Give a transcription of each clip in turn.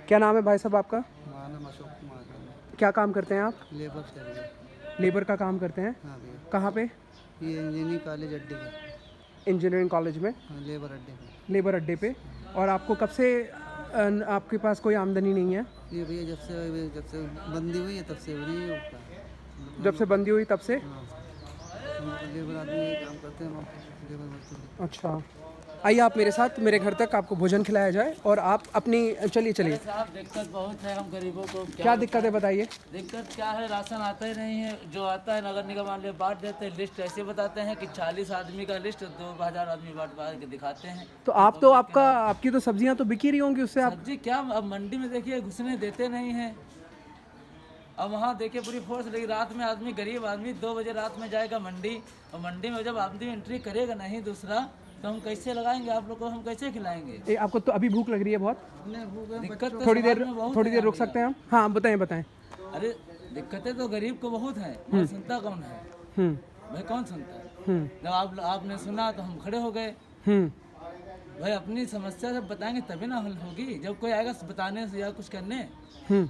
क्या नाम है भाई साहब आपका? हमारा नाम अशोक कुमार है। क्या काम करते हैं आप? लेबर से भैया। लेबर का काम करते हैं। हाँ भैया, कहाँ पे? ये इंजीनियरिंग कॉलेज अड्डे पे। इंजीनियरिंग कॉलेज में, हाँ, लेबर अड्डे पे। लेबर अड्डे पे। और आपको कब से आपके पास कोई आमदनी नहीं है? ये भैया जब से बंदी हुई है तब से नहीं होता। जब से बंदी हुई तब से? हाँ, हम तो लेबर आदमी यही काम करते हैं, हम लेबर मजदूरी। अच्छा, आइए आप मेरे साथ मेरे घर तक, आपको भोजन खिलाया जाए और आप अपनी चलिए। साहब दिक्कत बहुत है हम गरीबों को। क्या दिक्कत है बताइए? दिक्कत क्या है, राशन आता ही नहीं है। जो आता है नगर निगम वाले बांट देते हैं। लिस्ट ऐसे बताते हैं कि 40 आदमी का लिस्ट 2000 आदमी बांट के दिखाते हैं। तो आप तो आपकी तो सब्जियां तो बिकी रही होंगी उससे आप। सब्जी क्या, अब मंडी में देखिए घुसने देते नहीं हैं। अब वहाँ देखिए पूरी फोर्स लगी। रात में आदमी, गरीब आदमी 2 बजे रात में जाएगा मंडी, और मंडी में जब आदमी एंट्री करेगा नहीं दूसरा, तो हम कैसे लगाएंगे आप लोग को, हम कैसे खिलाएंगे? आपको तो अभी भूख लग रही है बहुत? दिक्कत तो थोड़ी देर समाज में बहुत थोड़ी है देर रुक भैया। सकते हैं हम? हाँ बताएं। अरे दिक्कतें तो गरीब को बहुत है, मगर सुनता कौन है हम्म भाई? कौन सुनता है? हम्म जब आपने सुना तो हम खड़े हो गए। हम्म भाई अपनी समस्या सब बताएंगे तभी ना हल होगी, जब कोई आएगा बताने से या कुछ करने। हम्म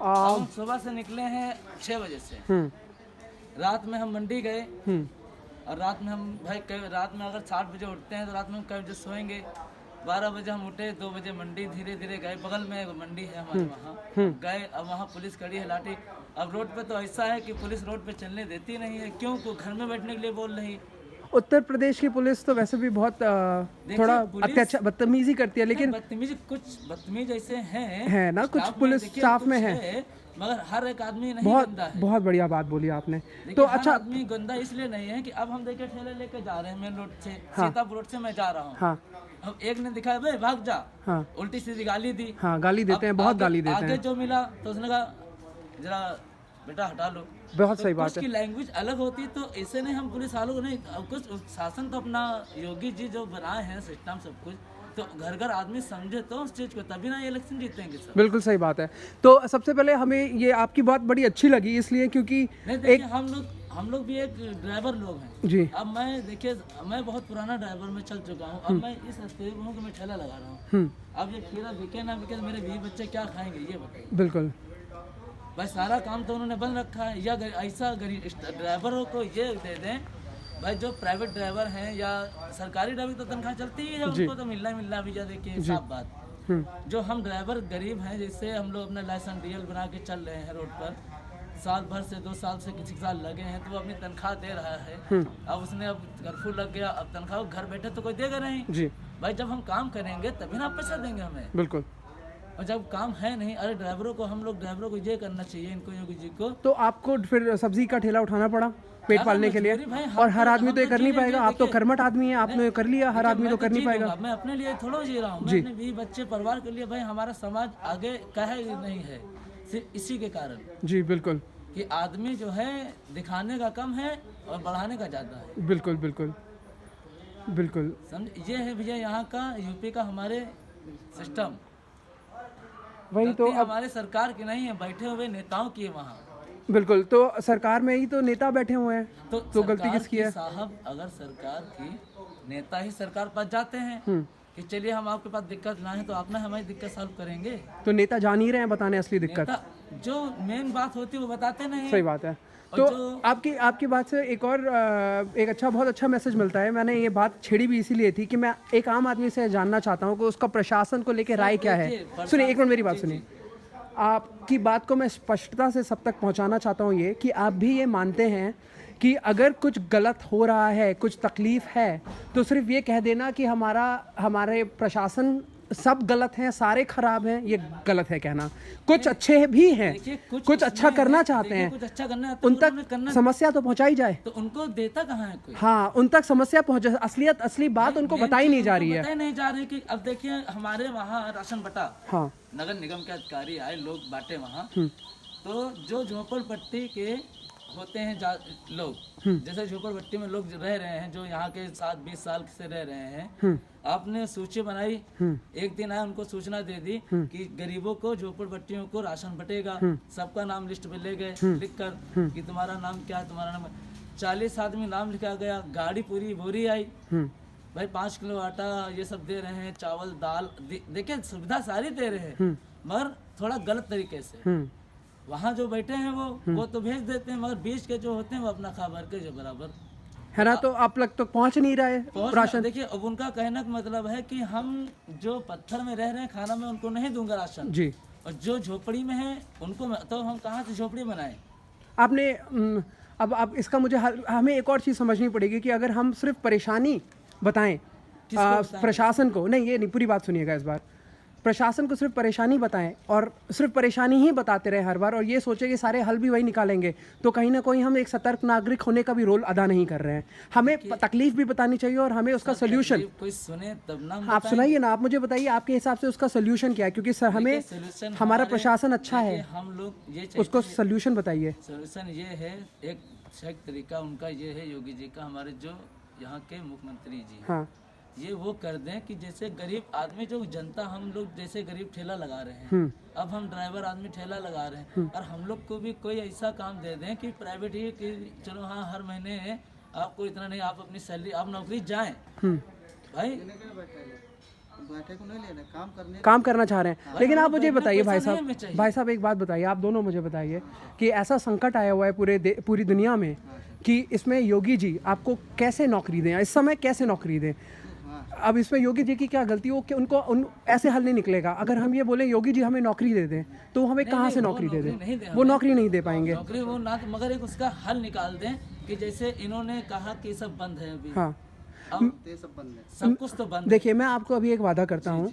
अब हम सुबह से निकले हैं 6 बजे से। हम्म रात में हम मंडी गए, हम्म और रात में हम रात में अगर 7 बजे उठते हैं तो रात में हम कई बजे सोएंगे। 12 बजे हम उठे, 2 बजे मंडी धीरे धीरे गए। बगल में एक मंडी है हमारे, वहाँ गए। अब वहाँ पुलिस खड़ी है लाठी। अब रोड पे तो ऐसा है कि पुलिस रोड पे चलने देती नहीं है। क्यों? को घर में बैठने के लिए बोल रही। उत्तर प्रदेश की पुलिस तो वैसे भी बहुत थोड़ा अत्याचार बदतमीजी करती है, लेकिन बदतमीज, कुछ बदतमीज ऐसे हैं है ना, कुछ स्टाफ में, पुलिस देखिए, स्टाफ में कुछ है। मगर हर एक आदमी नहीं बहुत गंदा है। बहुत बढ़िया बात बोली आपने। देखिए, तो हर अच्छा, आदमी गंदा इसलिए नहीं है कि अब हम देखिए ठेले लेके जा रहे हैं मेन रोड से, सीतापुर रोड से मैं जा रहा हूँ। हाँ अब एक ने दिखाया भाई भाग जा, हाँ उल्टी सीधी गाली दी। हाँ, गाली देते हैं, बहुत गाली देते आगे हैं। जो मिला तो उसने कहा जरा बेटा हटा लो। बहुत तो सही बात कुछ है। की लैंग्वेज अलग होती, तो ऐसे नहीं हम पुलिस वालों को नहीं। अब कुछ शासन तो अपना योगी जी जो बनाए हैं सिस्टम सब कुछ, तो घर घर आदमी समझे तो उस चीज को, तभी ना ये इलेक्शन जीतेंगे सब। बिल्कुल सही बात है। तो सबसे पहले हमें ये आपकी बात बड़ी अच्छी लगी, इसलिए क्योंकि नहीं देखिए, हम लोग भी एक ड्राइवर लोग हैं जी। अब मैं देखिए, मैं बहुत पुराना ड्राइवर में चल चुका हूँ। अब मैं इस स्टेज पर हूँ कि मैं ठेला लगा रहा हूँ। अब ये खीरा बिके ना बिके, मेरे बीवी बच्चे क्या खाएंगे ये बताइए? बिल्कुल भाई सारा काम तो उन्होंने बंद रखा है। या ऐसा गरीब ड्राइवरों को ये दे दें, भाई जो प्राइवेट ड्राइवर हैं या सरकारी ड्राइवर तो तनख्वाह चलती ही है, उनको तो मिलना भी। देखिए साफ बात, जो हम ड्राइवर गरीब हैं, जैसे हम लोग अपना लाइसेंस डीएल बना के चल रहे हैं रोड पर, साल भर से 2 साल से किसी साल लगे हैं, तो वो अपनी तनख्वाह दे रहा है। अब उसने अब कर्फ्यू लग गया, अब तनख्वाह घर बैठे तो कोई देगा नहीं जी। भाई। जब हम काम करेंगे तभी ना पैसा देंगे हमें, बिल्कुल। और जब काम है नहीं। अरे ड्राइवरों को ये करना चाहिए, इनको योगी जी को। तो आपको फिर सब्जी का ठेला उठाना पड़ा पेट पालने के लिए, मजबूरी भाई, और हर हम आदमी तो ये कर नहीं पाएगा। आप तो कर्मठ आदमी हैं, आपने कर लिया, हर आदमी तो कर नहीं पाएगा। मैं अपने लिए थोड़ा जी रहा हूँ, मैं अपने बीवी बच्चे परिवार के लिए। भाई हमारा समाज आगे कहे नहीं है सिर्फ इसी के कारण जी बिल्कुल कि आदमी जो है दिखाने का कम है और बढ़ाने का ज़्यादा है। बिल्कुल बिल्कुल बिल्कुल। समझ ये है भैया यहाँ का, यूपी का हमारे सिस्टम। वही तो अब हमारे सरकार की नहीं है, बैठे हुए नेताओं की है वहाँ। बिल्कुल, तो सरकार में ही तो नेता बैठे हुए हैं, तो गलती सरकार किसकी की है? साहब, अगर सरकार की नेता ही सरकार पास जाते हैं कि चलिए हम आपके पास दिक्कत लाए तो आप ना हमारी दिक्कत सॉल्व करेंगे। तो नेता जान ही रहे हैं बताने असली दिक्कत। नेता जो मेन बात होती है वो बताते नहीं। सही बात है। तो आपकी बात से एक और एक बहुत अच्छा मैसेज मिलता है। मैंने ये बात छेड़ी भी इसीलिए थी कि मैं एक आम आदमी से जानना चाहता हूँ कि उसका प्रशासन को लेकर राय क्या है। सुनिए, एक मिनट मेरी बात सुनिए। आपकी बात को मैं स्पष्टता से सब तक पहुँचाना चाहता हूँ ये कि आप भी ये मानते हैं कि अगर कुछ गलत हो रहा है, कुछ तकलीफ है, तो सिर्फ ये कह देना कि हमारे प्रशासन सब गलत हैं, सारे खराब हैं, ये गलत है कहना। कुछ अच्छे भी हैं, कुछ अच्छा करना चाहते हैं, कुछ अच्छा करना है, उन तक समस्या तो पहुंचाई जाए। तो उनको देता कहाँ है कोई? हाँ, उन तक समस्या पहुंचे, असली बात उनको बताई नहीं जा रही है। बताई नहीं जा रही कि अब देखिए हमारे वहाँ राशन बटा, हाँ, नगर निगम के अधिकारी आए, लोग बांटे वहाँ। तो जो झोपड़पट्टी के होते हैं लोग, जैसे झोपड़पट्टी में लोग रह रहे हैं, जो यहाँ के 7-20 साल से रह रहे हैं, आपने सूची बनाई, एक दिन आए उनको सूचना दे दी कि गरीबों को, झोपड़पट्टियों को राशन बटेगा। सबका नाम लिस्ट पे ले गए लिख कर कि तुम्हारा नाम क्या है, तुम्हारा नाम। 40 आदमी नाम लिखा गया, गाड़ी पूरी भोरी आई। भाई 5 किलो आटा ये सब दे रहे हैं, चावल दाल देखिए सुविधा सारी दे रहे हैं, मगर थोड़ा गलत तरीके से। वहाँ जो बैठे हैं वो तो भेज देते हैं, मगर बीच के जो होते हैं वो अपना खा भर के जो बराबर है ना, तो आप लग तो पहुंच नहीं रहा है राशन। देखिए अब उनका कहना का मतलब है कि हम जो पत्थर में रह रहे हैं खाना में उनको नहीं दूंगा राशन जी, और जो झोपड़ी में है उनको तो हम कहाँ से झोपड़ी बनाए। आपने अब इसका मुझे हमें एक और चीज़ समझनी पड़ेगी कि अगर हम सिर्फ परेशानी बताएं प्रशासन को, नहीं ये नहीं, पूरी बात सुनिएगा इस बार, प्रशासन को सिर्फ परेशानी बताएं और सिर्फ परेशानी ही बताते रहे हर बार और ये सोचे कि सारे हल भी वही निकालेंगे, तो कहीं ना कहीं हम एक सतर्क नागरिक होने का भी रोल अदा नहीं कर रहे हैं। हमें तकलीफ भी बतानी चाहिए और हमें उसका सोल्यूशन कोई सुने तब ना। आप सुनाइए ना, आप मुझे बताइए आपके हिसाब से उसका सोल्यूशन क्या है, क्योंकि सर हमें हमारा प्रशासन अच्छा है, हम लोग ये उसको सोल्यूशन बताइए। सोल्यूशन ये है, एक सही तरीका उनका ये है, योगी जी का, हमारे जो यहाँ के मुख्यमंत्री जी, हाँ, ये वो कर दें कि जैसे गरीब आदमी जो जनता, हम लोग जैसे गरीब ठेला लगा रहे हैं, अब हम ड्राइवर आदमी ठेला लगा रहे हैं, और हम लोग को भी कोई ऐसा काम दे दें कि प्राइवेट ही कि चलो हाँ हर महीने आपको इतना नहीं, आप अपनी सैलरी आप नौकरी जाएं भाई, बैठे को नहीं लेना, काम करना चाह रहे हैं। लेकिन आप मुझे बताइए भाई साहब एक बात बताइए, आप दोनों मुझे बताइए कि ऐसा संकट आया हुआ है पूरी दुनिया में कि इसमें योगी जी आपको कैसे नौकरी दें, इस समय कैसे नौकरी दें। अब इसमें योगी जी की क्या गलती हो कि ऐसे हल नहीं निकलेगा। अगर हम ये बोले योगी जी हमें नौकरी दे दें, तो हमें कहाँ से नौकरी दे दें, वो नौकरी नहीं दे पाएंगे। नौकरी वो ना, मगर एक उसका हल निकाल दें कि जैसे इन्होंने कहा कि सब बंद है अभी, हाँ अब सब कुछ तो बंद। देखिए मैं आपको अभी एक वादा करता हूँ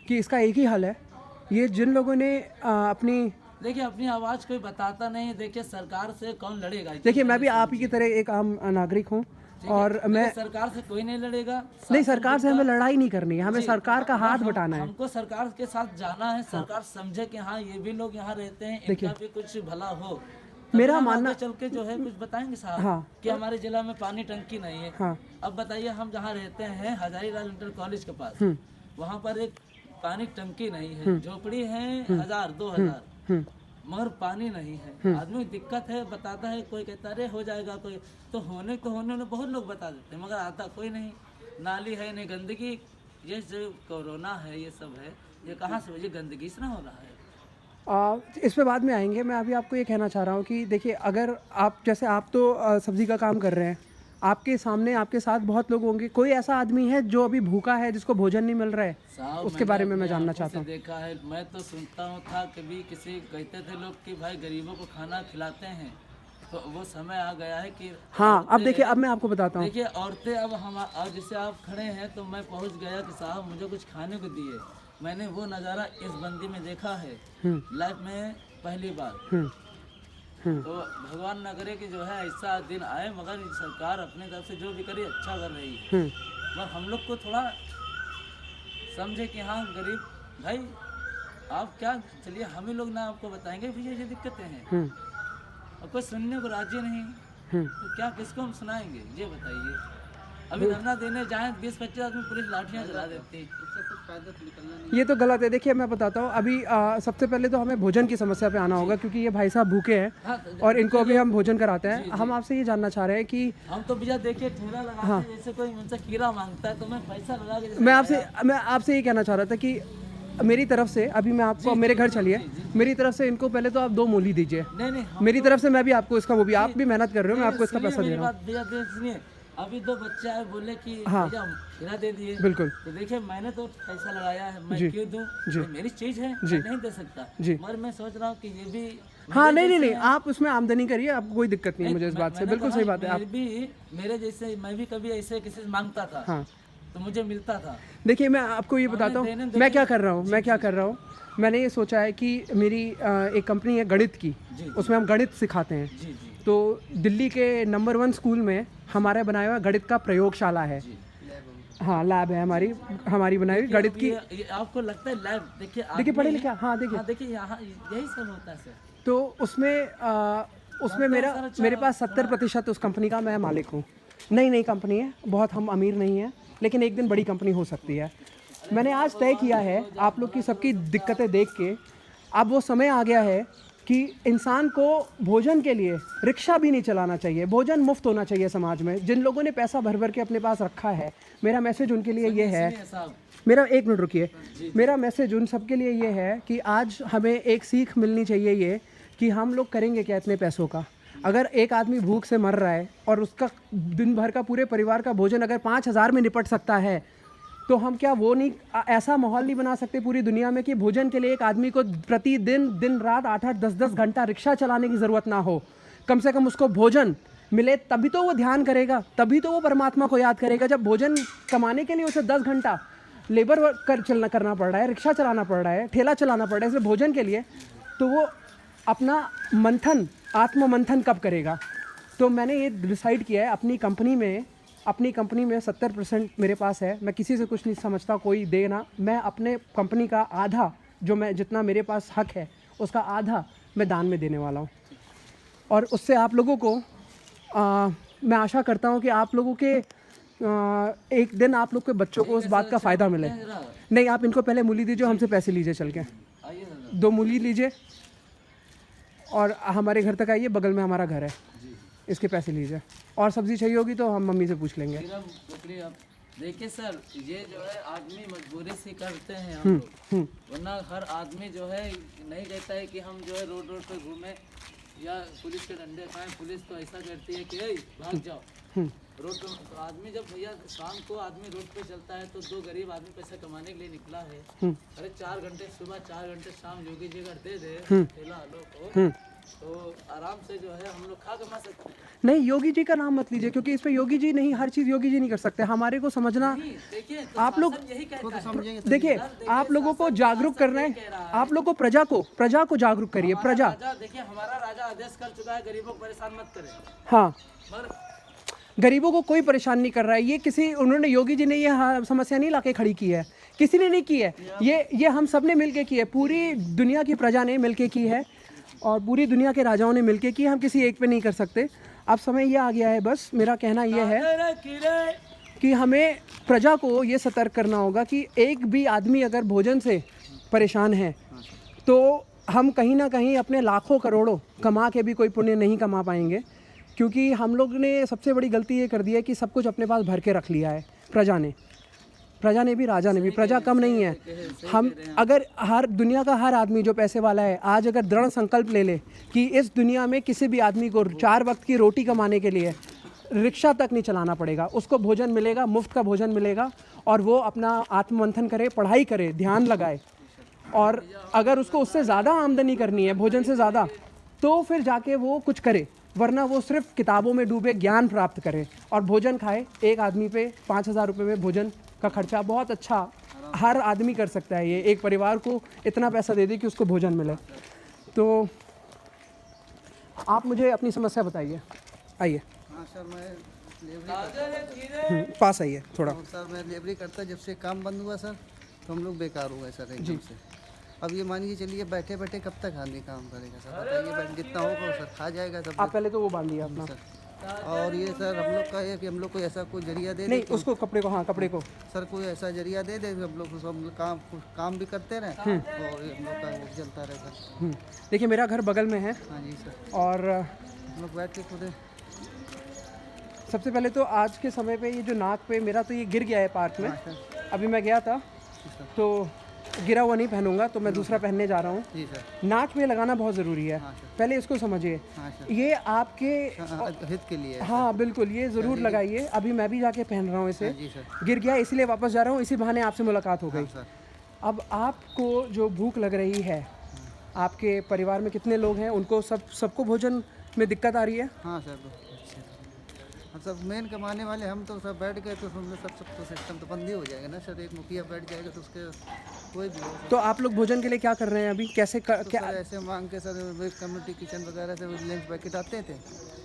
कि इसका एक ही हल है, ये जिन लोगों ने देखिए अपनी आवाज कोई बताता नहीं, देखिए सरकार से कौन लड़ेगा। देखिए मैं भी आप ही की तरह एक आम नागरिक हूँ और मैं सरकार से कोई नहीं लड़ेगा, नहीं, सरकार से हमें लड़ाई नहीं करनी है, हमें सरकार का हाथ बटाना है, हमको सरकार के साथ जाना है। सरकार समझे कि हाँ ये भी लोग यहाँ रहते हैं, इनका भी कुछ भला हो। मेरा मानना चल के जो है कुछ बताएंगे साहब, हाँ, कि हमारे जिला में पानी टंकी नहीं है। हाँ, अब बताइए हम जहाँ रहते हैं हजारीलाल इंटर कॉलेज के पास, वहाँ पर एक पानी टंकी नहीं है, झोपड़ी है 1000-2000, मगर पानी नहीं है। आदमी दिक्कत है, बताता है, कोई कहता है हो जाएगा, कोई तो होने बहुत लोग बता देते हैं, मगर आता कोई नहीं। नाली है नहीं, गंदगी, ये जो कोरोना है ये सब है, ये कहाँ से ये गंदगी से ना हो रहा है। इस पे बाद में आएंगे। मैं अभी आपको ये कहना चाह रहा हूँ कि देखिए अगर आप जैसे आप तो सब्जी का काम कर रहे हैं, आपके सामने आपके साथ बहुत लोग होंगे, कोई ऐसा आदमी है जो अभी भूखा है जिसको भोजन नहीं मिल रहा है, उसके बारे में मैं जानना चाहता हूँ। देखा है, मैं तो सुनता हूँ था कभी किसी कहते थे लोग कि भाई गरीबों को खाना खिलाते हैं, तो वो समय आ गया है कि हाँ अब देखिए, अब मैं आपको बताता हूँ। देखिए औरतें अब जैसे आप खड़े हैं तो मैं पहुँच गया कि साहब मुझे कुछ खाने को दिए। मैंने वो नज़ारा इस बंदी में देखा है लाइफ में पहली बार। तो भगवान न करे कि जो है ऐसा दिन आए, मगर सरकार अपने तरफ से जो भी करे अच्छा कर रही है, मगर हम लोग को थोड़ा समझे कि हाँ गरीब भाई आप क्या, चलिए हम ही लोग ना आपको बताएंगे फिर ये दिक्कतें हैं, और कोई सुनने को राजी नहीं, तो क्या किसको हम सुनाएंगे ये बताइए। अभी धरना देने जाए 20-25 आदमी पुलिस लाठियाँ चला देती है, ये तो गलत है। देखिए मैं बताता हूँ, अभी सबसे पहले तो हमें भोजन की समस्या पे आना होगा, क्योंकि ये भाई साहब भूखे हैं। हाँ, और इनको अभी हम भोजन कराते हैं। हम आपसे ये जानना चाह रहे हैं कि हम तो भैया देखिए ठेला लगाते हैं, जैसे कोई मुझसे खीरा मांगता है तो मैं पैसा लगा के, मैं आपसे ये कहना चाह रहा था कि मेरी तरफ से अभी मैं आपको मेरे घर चलिए, मेरी तरफ से इनको पहले तो आप 2 मूली दीजिए। नहीं मेरी तरफ से मैं भी आपको इसका, वो भी आप भी मेहनत कर रहे हो, मैं आपको इसका पैसा दे रहा हूँ। भैया सुनिए, अभी 2 बच्चे आए बोले कि भैया खीरा दे दिए, बिल्कुल, तो देखिए मैंने तो पैसा लगाया है, मैं क्यों दूं, मेरी चीज है, मैं नहीं दे सकता, मगर मैं सोच रहा हूँ कि ये भी हाँ नहीं आप उसमें आमदनी करिए, आपको कोई दिक्कत नहीं है मुझे इस बात से, बिल्कुल सही बात है। आप भी मेरे जैसे, मैं भी कभी ऐसे किसी से मांगता था, हाँ, तो मुझे मिलता था। देखिए मैं आपको ये बताता हूँ मैं क्या कर रहा हूँ। मैंने ये सोचा है कि मेरी एक कंपनी है गणित की, उसमें हम गणित सिखाते हैं। तो दिल्ली के नंबर 1 स्कूल में हमारा बनाया हुआ गणित का प्रयोगशाला है, हाँ लैब है हमारी बनाई हुई गणित की। आपको लगता है लैब? देखिए पढ़े लिखे, हाँ देखिए यहाँ यही सब होता है सर। तो उसमें मेरे पास 70% उस कंपनी का मैं मालिक हूँ। नई कंपनी है, बहुत हम अमीर नहीं है, लेकिन एक दिन बड़ी कंपनी हो सकती है। मैंने आज तय किया है, आप लोग की सबकी दिक्कतें देख के अब वो समय आ गया है कि इंसान को भोजन के लिए रिक्शा भी नहीं चलाना चाहिए, भोजन मुफ्त होना चाहिए समाज में। जिन लोगों ने पैसा भर भर के अपने पास रखा है, मेरा मैसेज उनके लिए ये है, मेरा एक मिनट रुकिए, मेरा मैसेज उन सब के लिए ये है कि आज हमें एक सीख मिलनी चाहिए ये कि हम लोग करेंगे क्या इतने पैसों का। अगर एक आदमी भूख से मर रहा है और उसका दिन भर का पूरे परिवार का भोजन अगर 5,000 में निपट सकता है, तो हम क्या वो नहीं ऐसा माहौल नहीं बना सकते पूरी दुनिया में कि भोजन के लिए एक आदमी को प्रतिदिन दिन रात 8-8 10-10 घंटा रिक्शा चलाने की ज़रूरत ना हो। कम से कम उसको भोजन मिले, तभी तो वो ध्यान करेगा, तभी तो वो परमात्मा को याद करेगा। जब भोजन कमाने के लिए उसे 10 घंटा लेबर करना पड़ रहा है, रिक्शा चलाना पड़ रहा है, ठेला चलाना पड़ रहा है इसलिए भोजन के लिए, तो वो अपना मंथन, आत्म मंथन कब करेगा। तो मैंने ये डिसाइड किया है अपनी कंपनी में 70% मेरे पास है। मैं किसी से कुछ नहीं समझता कोई देना, मैं अपने कंपनी का आधा, जो मैं जितना मेरे पास हक है उसका आधा मैं दान में देने वाला हूँ। और उससे आप लोगों को मैं आशा करता हूँ कि आप लोगों के एक दिन आप लोग के बच्चों को उस बात का फ़ायदा मिले। नहीं, आप इनको पहले मूली दीजिए, हमसे पैसे लीजिए, चल के 2 मूली लीजिए और हमारे घर तक आइए, बगल में हमारा घर है, इसके पैसे लीजिए। और सब्ज़ी चाहिए होगी तो हम मम्मी से पूछ लेंगे। देखिए सर, ये जो है आदमी मजबूरी से करते हैं हम लोग, वरना हर आदमी जो है नहीं कहता है कि हम जो है रोड पे घूमें या पुलिस के डंडे खाएं। पुलिस तो ऐसा करती है कि भाग जाओ रोड पे। तो आदमी जब भैया शाम को आदमी रोड पे चलता है तो 2 गरीब आदमी पैसा कमाने के लिए निकला है, अरे 4 घंटे सुबह 4 घंटे शाम योगी जी अगर दे दे ठेला वालों को, तो आराम से जो है हम लोग खा कमा सकते हैं। नहीं, योगी जी का नाम मत लीजिए, क्योंकि इस पे योगी जी नहीं, हर चीज़ योगी जी नहीं कर सकते। हमारे को समझना, देखिए आप लोग यही कहता है, देखिए, आप लोगों को जागरूक करना है, आप लोग को प्रजा को जागरूक करिए। प्रजा, देखिए हमारा राजा आदेश कर चुका है, गरीबों को परेशान मत करें। हाँ, मगर गरीबों को कोई परेशान नहीं कर रहा है। ये किसी, उन्होंने योगी जी ने ये समस्या नहीं लाके खड़ी की है, किसी ने नहीं की है, ये हम सब ने मिलके की है, पूरी दुनिया की प्रजा ने मिलके की है और पूरी दुनिया के राजाओं ने मिलके की। हम किसी एक पे नहीं कर सकते। अब समय ये आ गया है, बस मेरा कहना ये है कि हमें प्रजा को ये सतर्क करना होगा कि एक भी आदमी अगर भोजन से परेशान है तो हम कहीं ना कहीं अपने लाखों करोड़ों कमा के भी कोई पुण्य नहीं कमा पाएंगे, क्योंकि हम लोग ने सबसे बड़ी गलती ये कर दी है कि सब कुछ अपने पास भर के रख लिया है। प्रजा ने भी, राजा ने भी, प्रजा कम नहीं है। हम अगर हर दुनिया का हर आदमी जो पैसे वाला है आज अगर दृढ़ संकल्प ले ले कि इस दुनिया में किसी भी आदमी को 4 वक्त की रोटी कमाने के लिए रिक्शा तक नहीं चलाना पड़ेगा, उसको भोजन मिलेगा, मुफ्त का भोजन मिलेगा, और वो अपना आत्ममंथन करे, पढ़ाई करे, ध्यान लगाए, और अगर उसको उससे ज़्यादा आमदनी करनी है भोजन से ज़्यादा, तो फिर जाके वो कुछ करे, वरना वो सिर्फ किताबों में डूबे ज्ञान प्राप्त करे और भोजन खाए। एक आदमी पे 5,000 रुपये में भोजन का खर्चा बहुत अच्छा हर आदमी कर सकता है। ये एक परिवार को इतना पैसा दे दे कि उसको भोजन मिले। तो आप मुझे अपनी समस्या बताइए, आइए। हाँ सर, मैं लेबरी पास आइए थोड़ा। सर मैं लेबरी करता, जब से काम बंद हुआ सर तो हम लोग बेकार हुए सर एकदम से। अब ये मानिए चलिए बैठे बैठे कब तक आदमी काम करेगा सर, बताइए। जितना होगा सर खा जाएगा सब। आप पहले तो वो बांधिए अपना सर। और ये सर हम लोग का है कि हम लोग को ऐसा कोई जरिया दे नहीं, दे, उसको कपड़े को, हाँ कपड़े को सर कोई ऐसा जरिया दे दे, हम लोग सब काम भी करते रहे और ये हम लोग का वो चलता रहे सर। देखिए, मेरा घर बगल में है हाँ जी सर, और हम लोग बैठ के खुद। सबसे पहले तो आज के समय पे ये जो नाक पे मेरा तो ये गिर गया है पार्क में। अभी मैं गया था तो गिरा हुआ नहीं पहनूंगा, तो मैं दूसरा पहनने जा रहा हूँ। जी सर। नाक में लगाना बहुत ज़रूरी है, पहले इसको समझिए। ये आपके हित के लिए। हाँ बिल्कुल, ये ज़रूर लगाइए। अभी मैं भी जाके पहन रहा हूँ इसे। जी सर। गिर गया इसलिए वापस जा रहा हूँ, इसी बहाने आपसे मुलाकात हो गई। सर। अब आपको जो भूख लग रही है, आपके परिवार में कितने लोग हैं, उनको सबको भोजन में दिक्कत आ रही है? हाँ सर, हम सब मेन कमाने वाले हम तो सब बैठ गए तो सब तो सिस्टम तो बंद ही हो जाएगा ना सर। एक मुखिया बैठ जाएगा तो उसके कोई भी हो। तो आप लोग भोजन के लिए क्या कर रहे हैं अभी, कैसे क्या सर ऐसे मांग के सर कम्युनिटी किचन वगैरह से लंच पैकेट आते थे,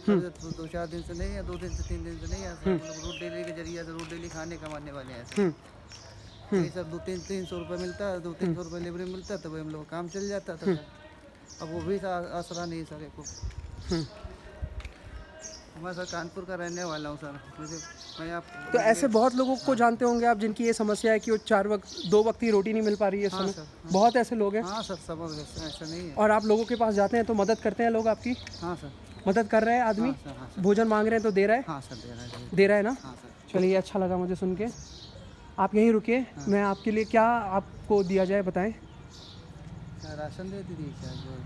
2-4 दिन से नहीं या 2 दिन से 3 दिन से नहीं है। हम लोग रोड डेली के जरिए से रोड डेली खाने कमाने वाले हैं। यही सब 200-300 रुपये मिलता है, 200-300 रुपये लेबरी मिलता है, तो वही हम लोग काम चल जाता था। अब वो भी आसरा नहीं सर को। मैं सर कानपुर का रहने वाला हूँ सर। मुझे मैं आप तो ऐसे बहुत लोगों को जानते होंगे आप जिनकी ये समस्या है कि वो 2 वक्त की रोटी नहीं मिल पा रही है इस हाँ समय। सर, बहुत ऐसे लोग हैं। हाँ सर, सब ऐसा नहीं है। और आप लोगों के पास जाते हैं तो मदद करते हैं लोग आपकी? हाँ सर, मदद कर रहे हैं आदमी? हाँ सर, हाँ सर, भोजन मांग रहे हैं तो दे रहा है? हाँ सर, दे रहा है, दे रहा है ना? हाँ सर। चलिए, अच्छा लगा मुझे सुन के। आप यहीं रुकिए, मैं आपके लिए क्या आपको दिया जाए बताएं। क्या राशन दे दीजिए क्या? जो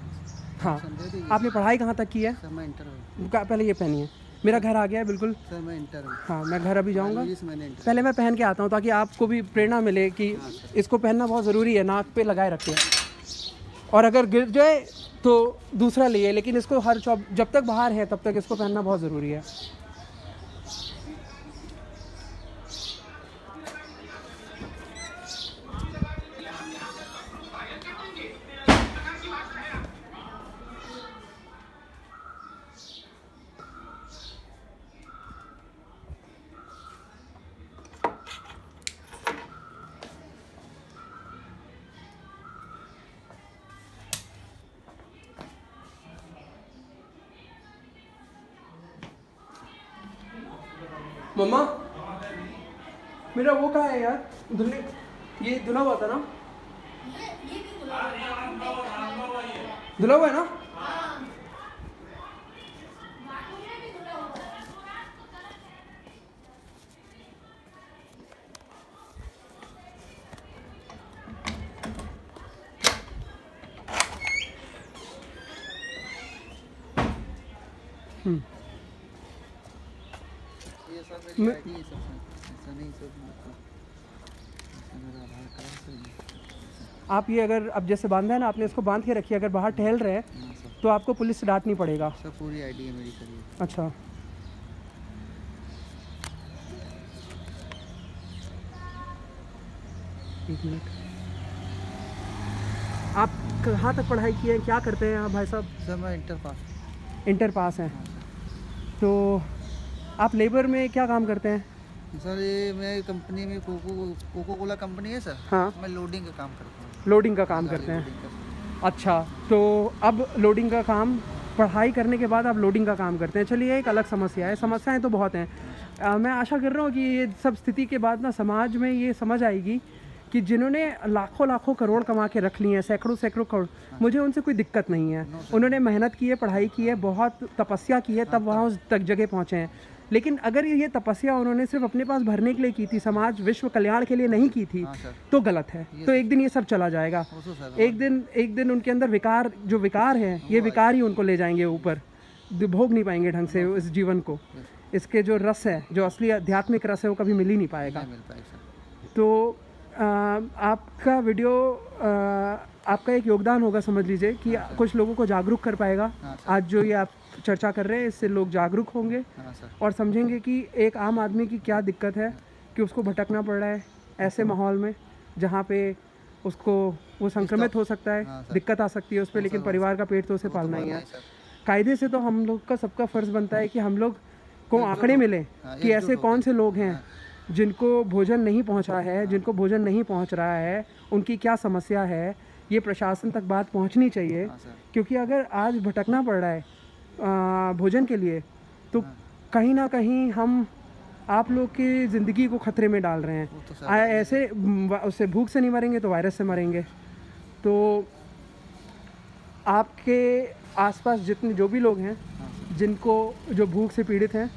हाँ, राशन दे दीजिए। आपने पढ़ाई कहाँ तक की है? सर मैं इंटर हूँ। पहले ये पहनिए, मेरा घर आ गया है बिल्कुल। सर मैं इंटर हूँ। हाँ, मैं घर अभी जाऊँगा, मैंने इंटर। पहले मैं पहन के आता हूँ ताकि आपको भी प्रेरणा मिले कि इसको पहनना बहुत ज़रूरी है। नाक पे लगाए रखिए, और अगर गिर जाए तो दूसरा लिए, लेकिन इसको जब तक बाहर है तब तक इसको पहनना बहुत ज़रूरी है। मम्मा, मेरा वो कहाँ है यार? धुलने, ये धुला हुआ था ना? धुला हुआ है ना? ये सर मेरी आईडी है सब। ऐसा नहीं सर, मतलब ऐसा मेरा आधार कार्ड से ही। आप ये अगर अब जैसे बांधा है ना, आपने इसको बांध के रखिए, अगर बाहर टहल रहे हैं हाँ सर, तो आपको पुलिस से डांट नहीं पड़ेगा। सर पूरी आईडी है मेरी सर ये। अच्छा, एक मिनट। आप कहाँ तक पढ़ाई की है, क्या करते हैं आप भाई साहब? सर मैं इंटर पास। इंटर पास हैं। हाँ सर। तो आप लेबर में क्या काम करते हैं? सर ये मैं कंपनी में कोको कोला कंपनी है सर। हाँ, मैं लोडिंग का काम करता हूँ। लोडिंग का काम करते हैं। लोडिंग का। अच्छा, तो अब लोडिंग का काम, पढ़ाई करने के बाद आप लोडिंग का काम करते हैं। चलिए, एक अलग समस्या है, समस्याएं तो बहुत हैं। मैं आशा कर रहा हूँ कि ये सब स्थिति के बाद ना समाज में ये समझ आएगी कि जिन्होंने लाखों लाखों करोड़ कमा के रख लिए हैं, सैकड़ों सैकड़ों करोड़, मुझे उनसे कोई दिक्कत नहीं है। उन्होंने मेहनत की है, पढ़ाई की है, बहुत तपस्या की है, तब वहाँ उस तक जगह पहुँचे हैं। लेकिन अगर ये तपस्या उन्होंने सिर्फ अपने पास भरने के लिए की थी, समाज विश्व कल्याण के लिए नहीं की थी, हाँ सर, तो गलत है। तो एक दिन ये सब चला जाएगा। वो तो सर एक दिन उनके अंदर विकार, जो विकार है, ये विकार ही उनको ले जाएंगे ऊपर। भोग नहीं पाएंगे ढंग से इस जीवन को। इसके जो रस है, जो असली आध्यात्मिक रस है, वो कभी मिल ही नहीं पाएगा। नहीं मिल पाएगा सर। तो आपका वीडियो आपका एक योगदान होगा, समझ लीजिए कि कुछ लोगों को जागरूक कर पाएगा। हाँ आज जो ये आप चर्चा कर रहे हैं, इससे लोग जागरूक होंगे हाँ सर, और समझेंगे कि एक आम आदमी की क्या दिक्कत है कि उसको भटकना पड़ रहा है ऐसे माहौल में जहाँ पे उसको वो संक्रमित हो सकता है, हाँ सर। दिक्कत आ सकती है उस पर, लेकिन परिवार का पेट तो उसे पालना ही है। सर। कायदे से तो हम लोग का सबका फ़र्ज़ बनता है कि हम लोग को आंकड़े मिले कि ऐसे कौन से लोग हैं जिनको भोजन नहीं पहुंचा है, जिनको भोजन नहीं पहुंच रहा है, उनकी क्या समस्या है, ये प्रशासन तक बात पहुंचनी चाहिए। हाँ सर, क्योंकि अगर आज भटकना पड़ रहा है भोजन के लिए, तो कहीं ना कहीं हम आप लोग की ज़िंदगी को खतरे में डाल रहे हैं। वो तो सर ऐसे उससे भूख से नहीं मरेंगे तो वायरस से मरेंगे। तो आपके आसपास जितने जो भी लोग हैं जिनको जो भूख से पीड़ित हैं,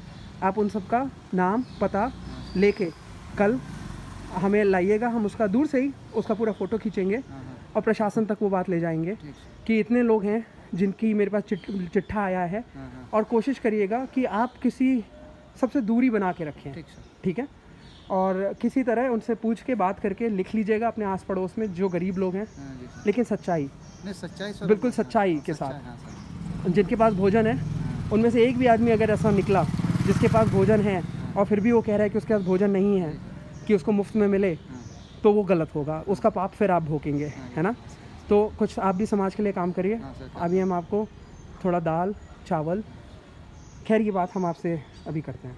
आप उन सब का नाम पता लेके कल हमें लाइएगा। हम उसका दूर से ही उसका पूरा फ़ोटो खींचेंगे हाँ हाँ, और प्रशासन तक वो बात ले जाएंगे ठीक सर। कि इतने लोग हैं जिनकी मेरे पास चिट्ठा आया है। हाँ हाँ, और कोशिश करिएगा कि आप किसी सबसे दूरी बना के रखें, ठीक सर। ठीक है? और किसी तरह उनसे पूछ के बात करके लिख लीजिएगा अपने आस पड़ोस में जो गरीब लोग हैं, हाँ जी सर। लेकिन सच्चाई, नहीं सच्चाई सर, बिल्कुल सच्चाई के सच्चाई, साथ। हाँ सर। जिनके पास भोजन है, उनमें से एक भी आदमी अगर ऐसा निकला जिसके पास भोजन है और फिर भी वो कह रहा है कि उसके पास भोजन नहीं है, कि उसको मुफ्त में मिले, तो वो गलत होगा, उसका पाप फिर आप भोगेंगे, है ना? तो कुछ आप भी समाज के लिए काम करिए। हाँ सर। अभी हम आपको थोड़ा दाल चावल, खैर ये बात हम आपसे अभी करते हैं।